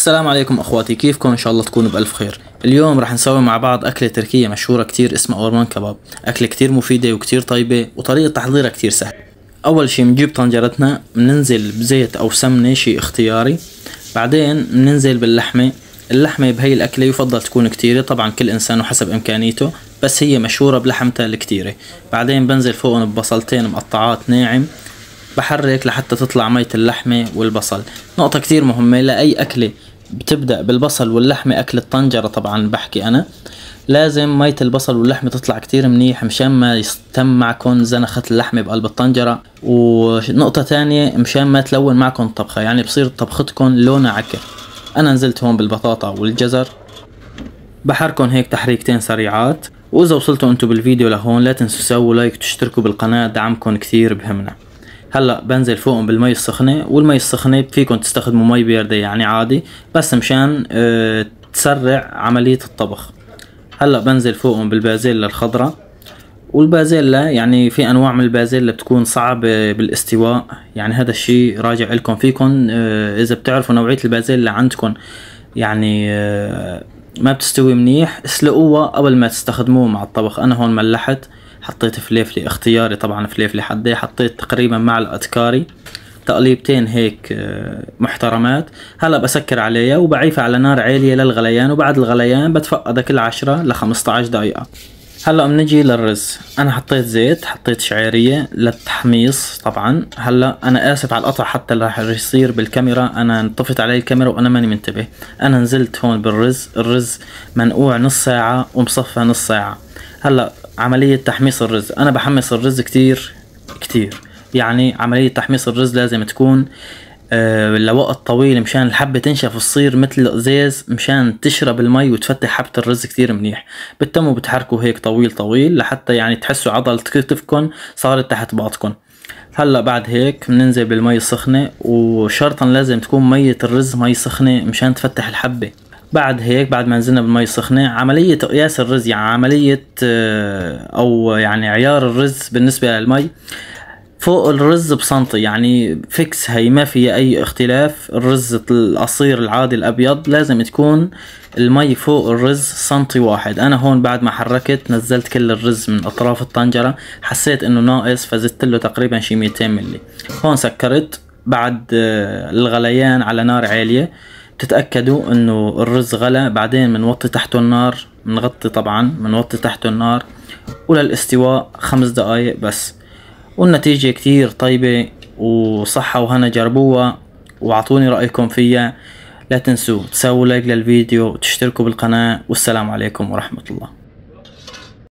السلام عليكم اخواتي، كيفكم؟ ان شاء الله تكونوا بالف خير. اليوم راح نسوي مع بعض اكلة تركية مشهورة كتير اسمها اورمان كباب. اكلة كتير مفيدة وكتير طيبة وطريقة تحضيرها كتير سهل. اول شي بنجيب طنجرتنا، بننزل بزيت او سمنة شي اختياري، بعدين بننزل باللحمة. اللحمة بهي الاكلة يفضل تكون كتيرة، طبعا كل انسان وحسب امكانيته، بس هي مشهورة بلحمتها الكتيرة. بعدين بنزل فوقهم ببصلتين مقطعات ناعم، بحرك لحتى تطلع مية اللحمة والبصل. نقطة كتير مهمة لأي أكلة بتبدأ بالبصل واللحمة، أكل الطنجرة طبعا بحكي أنا، لازم مية البصل واللحمة تطلع كتير منيح مشان ما يستم معكم زنخة اللحمة بقلب الطنجرة. ونقطة تانية مشان ما تلون معكم طبخة، يعني بصير طبختكم لونها عكر. أنا نزلت هون بالبطاطا والجزر، بحركن هيك تحريكتين سريعات. وإذا وصلتوا انتو بالفيديو لهون لا تنسوا تسووا لايك وتشتركوا بالقناة، دعمكم كتير بهمنا. هلا بنزل فوقهم بالمي السخنة، والمي السخنة فيكم تستخدموا مي باردة يعني عادي، بس مشان تسرع عملية الطبخ. هلا بنزل فوقهم بالبازيلا الخضراء، والبازيلا يعني في انواع من البازيلا بتكون صعبة بالاستواء، يعني هذا الشي راجع لكم. فيكم اذا بتعرفوا نوعية البازيلا عندكم يعني ما بتستوي منيح، اسلقوها قبل ما تستخدموه مع الطبخ. انا هون ملحت، حطيت فليفلي اختياري طبعا، فليفلي حدي، حطيت تقريبا معلقة كاري، تقليبتين هيك محترمات. هلا بسكر عليها وبعيفها على نار عالية للغليان، وبعد الغليان بتفقدها كل 10 ل 15 دقيقة. هلا بنجي للرز. انا حطيت زيت، حطيت شعيرية للتحميص طبعا. هلا انا اسف على القطع حتى اللي راح يصير بالكاميرا، انا طفت علي الكاميرا وانا ماني منتبه. انا نزلت هون بالرز، الرز منقوع نص ساعة ومصفى نص ساعة. هلا عملية تحميص الرز، انا بحمص الرز كتير كتير، يعني عملية تحميص الرز لازم تكون لوقت طويل مشان الحبة تنشف وتصير مثل القزاز، مشان تشرب المي وتفتح حبة الرز كتير منيح. بتتموا بتحركوا هيك طويل طويل لحتى يعني تحسوا عضلة كتفكن صارت تحت باطكن. هلا بعد هيك بننزل بالمي السخنة، وشرطا لازم تكون مية الرز مي سخنة مشان تفتح الحبة. بعد هيك بعد ما نزلنا بالمي السخنة، عملية قياس الرز يعني عملية او يعني عيار الرز بالنسبة للمي، فوق الرز بسنتي يعني فيكس، هي ما في اي اختلاف. الرز القصير العادي الابيض لازم تكون المي فوق الرز سنتي واحد. انا هون بعد ما حركت نزلت كل الرز من اطراف الطنجرة، حسيت انه ناقص فزدت له تقريبا شي 200 ملي. هون سكرت بعد الغليان على نار عالية، تتأكدوا انه الرز غلى. بعدين بنوطي تحته النار، بنغطي طبعا، بنوطي تحته النار وللاستواء 5 دقايق بس. والنتيجة كتير طيبة وصحة وهنا، جربوها واعطوني رأيكم فيها. لا تنسوا تسووا لايك للفيديو وتشتركوا بالقناة، والسلام عليكم ورحمة الله.